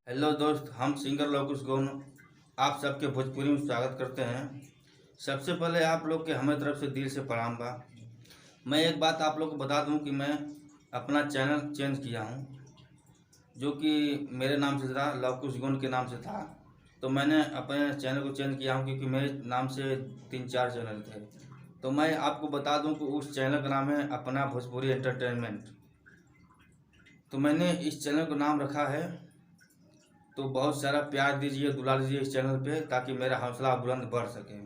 Hello दोस्त, हम singer Lavkush गौन आप सबके भोजपुरी में स्वागत करते हैं। सबसे पहले आप लोग के हमें तरफ से दिल से प्रणाम बा। मैं एक बात आप लोग को बता दूं कि मैं अपना चैनल चेंज किया हूं, जो कि मेरे नाम से था, लवकुश गौन के नाम से था। तो मैंने अपने चैनल को चेंज किया हूं क्योंकि मेरे नाम से 3-4 चैनल थे। तो मैं आपको बता दूं कि उस चैनल का नाम है अपना भोजपुरी एंटरटेनमेंट। तो मैंने इस चैनल का नाम रखा है, तो बहुत सारा प्यार दीजिए, दुलार दीजिए इस चैनल पे, ताकि मेरा हौसला बुलंद बढ़ सके।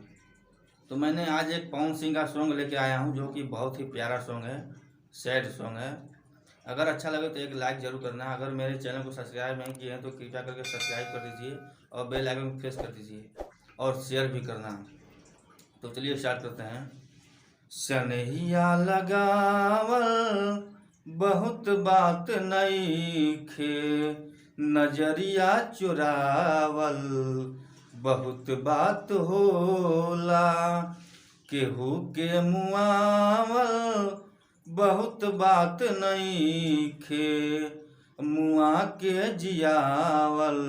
तो मैंने आज एक पवन सिंह का सॉन्ग लेके आया हूँ, जो कि बहुत ही प्यारा सॉन्ग है, सैड सॉन्ग है। अगर अच्छा लगे तो एक लाइक जरूर करना। अगर मेरे चैनल को सब्सक्राइब नहीं किए हैं तो कृपया करके सब्सक्राइब कर दीजिए और बेल आइकन को प्रेस कर दीजिए और शेयर भी करना। तो चलिए स्टार्ट करते हैं। सनहिया लगावल बहुत बात नइखे, नजरिया चुरावल बहुत बात होला, केहू के मुआवल बहुत बात नइखे, मुआ के जियावल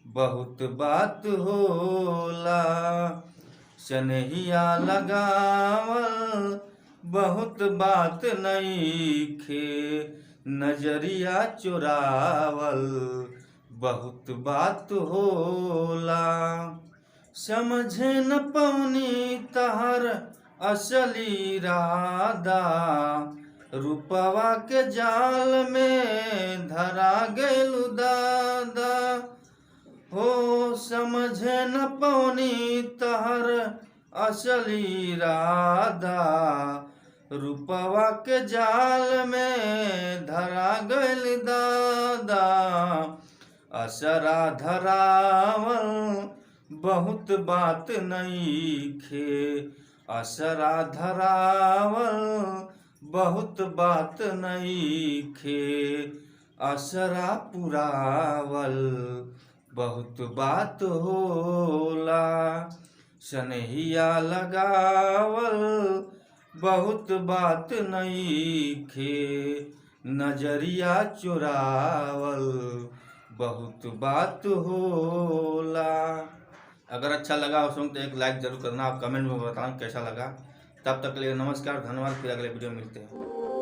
बहुत बात होला। सनहिया लगावल बहुत बात नइखे, नजरिया चुरावल बहुत बात होला। समझे न पवनी तहर असली इरादा, रूपवा के जाल में धरा गइलू दादा हो। समझे न पवनी तहर असली इरादा, रूपवा के जाल में धरा गइल दादा। असरा धरावल बहुत बात नइखे, असरा धरावल बहुत बात नइखे, असरा पुरावल बहुत बात होला। सनहिया लगावल बहुत बात नइखे, नजरिया चुरावल बहुत बात होला। अगर अच्छा लगा हो सॉन्ग तो एक लाइक जरूर करना। आप कमेंट में बताना कैसा लगा। तब तक के लिए नमस्कार, धन्यवाद। फिर अगले वीडियो में मिलते हैं।